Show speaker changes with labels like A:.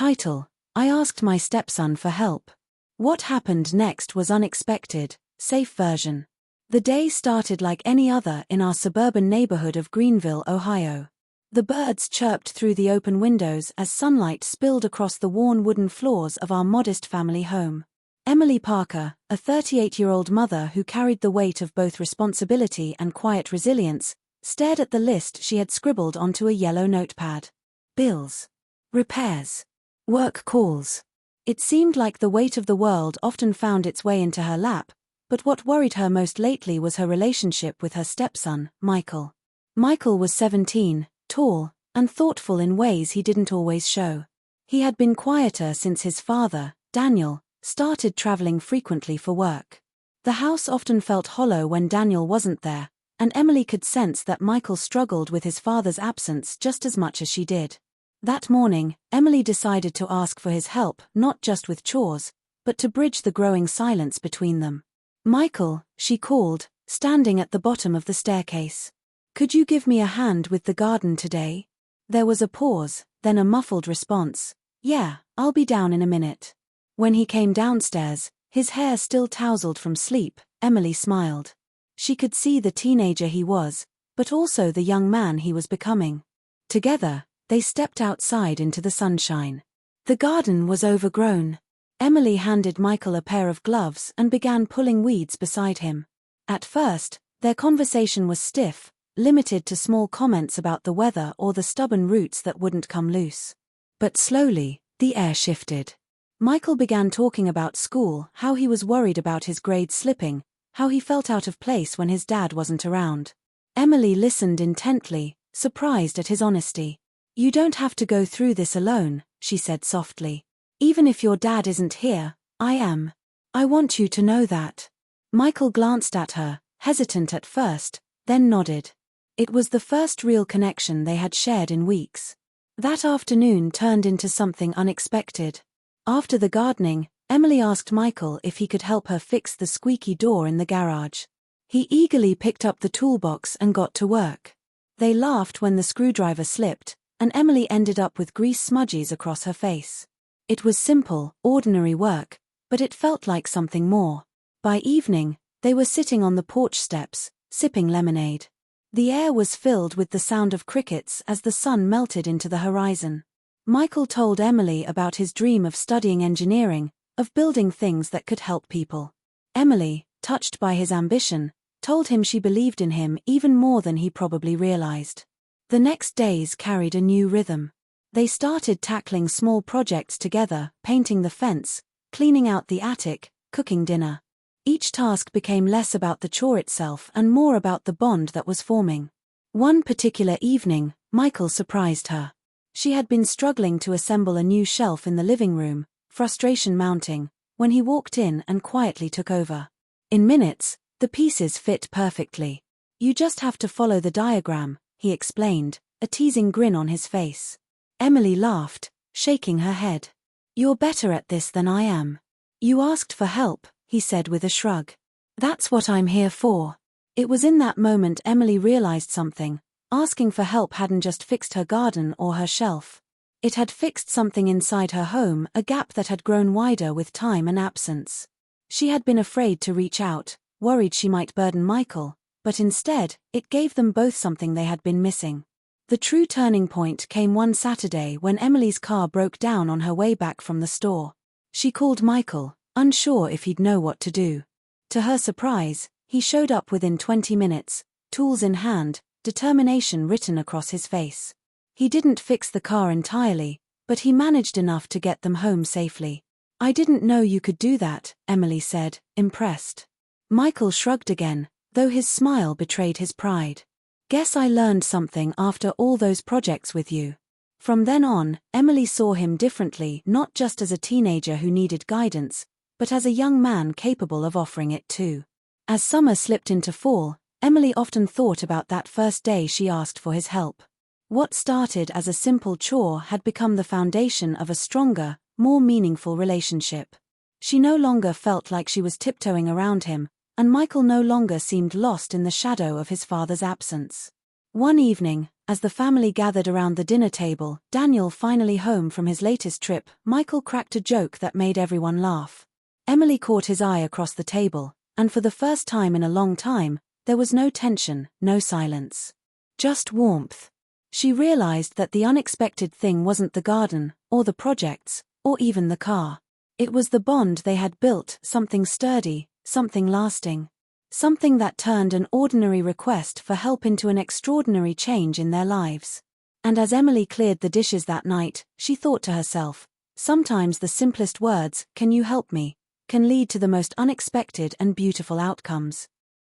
A: Title: I asked my stepson for help. What happened next was unexpected. Safe version. The day started like any other in our suburban neighborhood of Greenville, Ohio. The birds chirped through the open windows as sunlight spilled across the worn wooden floors of our modest family home. Emily Parker, a 38-year-old mother who carried the weight of both responsibility and quiet resilience, stared at the list she had scribbled onto a yellow notepad. Bills. Repairs. Work calls. It seemed like the weight of the world often found its way into her lap, but what worried her most lately was her relationship with her stepson, Michael. Michael was 17, tall, and thoughtful in ways he didn't always show. He had been quieter since his father, Daniel, started traveling frequently for work. The house often felt hollow when Daniel wasn't there, and Emily could sense that Michael struggled with his father's absence just as much as she did. That morning, Emily decided to ask for his help, not just with chores, but to bridge the growing silence between them. Michael, she called, standing at the bottom of the staircase. Could you give me a hand with the garden today? There was a pause, then a muffled response. Yeah, I'll be down in a minute. When he came downstairs, his hair still tousled from sleep, Emily smiled. She could see the teenager he was, but also the young man he was becoming. Together, they stepped outside into the sunshine. The garden was overgrown. Emily handed Michael a pair of gloves and began pulling weeds beside him. At first, their conversation was stiff, limited to small comments about the weather or the stubborn roots that wouldn't come loose. But slowly, the air shifted. Michael began talking about school, how he was worried about his grades slipping, how he felt out of place when his dad wasn't around. Emily listened intently, surprised at his honesty. You don't have to go through this alone, she said softly. Even if your dad isn't here, I am. I want you to know that. Michael glanced at her, hesitant at first, then nodded. It was the first real connection they had shared in weeks. That afternoon turned into something unexpected. After the gardening, Emily asked Michael if he could help her fix the squeaky door in the garage. He eagerly picked up the toolbox and got to work. They laughed when the screwdriver slipped, and Emily ended up with grease smudges across her face. It was simple, ordinary work, but it felt like something more. By evening, they were sitting on the porch steps, sipping lemonade. The air was filled with the sound of crickets as the sun melted into the horizon. Michael told Emily about his dream of studying engineering, of building things that could help people. Emily, touched by his ambition, told him she believed in him even more than he probably realized. The next days carried a new rhythm. They started tackling small projects together, painting the fence, cleaning out the attic, cooking dinner. Each task became less about the chore itself and more about the bond that was forming. One particular evening, Michael surprised her. She had been struggling to assemble a new shelf in the living room, frustration mounting, when he walked in and quietly took over. In minutes, the pieces fit perfectly. You just have to follow the diagram, he explained, a teasing grin on his face. Emily laughed, shaking her head. You're better at this than I am. You asked for help, he said with a shrug. That's what I'm here for. It was in that moment Emily realized something. Asking for help hadn't just fixed her garden or her shelf. It had fixed something inside her home, a gap that had grown wider with time and absence. She had been afraid to reach out, worried she might burden Michael, but instead, it gave them both something they had been missing. The true turning point came one Saturday when Emily's car broke down on her way back from the store. She called Michael, unsure if he'd know what to do. To her surprise, he showed up within 20 minutes, tools in hand, determination written across his face. He didn't fix the car entirely, but he managed enough to get them home safely. I didn't know you could do that, Emily said, impressed. Michael shrugged again, though his smile betrayed his pride. Guess I learned something after all those projects with you. From then on, Emily saw him differently, not just as a teenager who needed guidance, but as a young man capable of offering it too. As summer slipped into fall, Emily often thought about that first day she asked for his help. What started as a simple chore had become the foundation of a stronger, more meaningful relationship. She no longer felt like she was tiptoeing around him, and Michael no longer seemed lost in the shadow of his father's absence. One evening, As the family gathered around the dinner table, Daniel finally home from his latest trip, Michael cracked a joke that made everyone laugh. Emily caught his eye across the table, and for the first time in a long time, there was no tension, no silence. Just warmth. She realized that the unexpected thing wasn't the garden, or the projects, or even the car. It was the bond they had built, something sturdy, something lasting. Something that turned an ordinary request for help into an extraordinary change in their lives. And as Emily cleared the dishes that night, she thought to herself, sometimes the simplest words, "Can you help me?" can lead to the most unexpected and beautiful outcomes.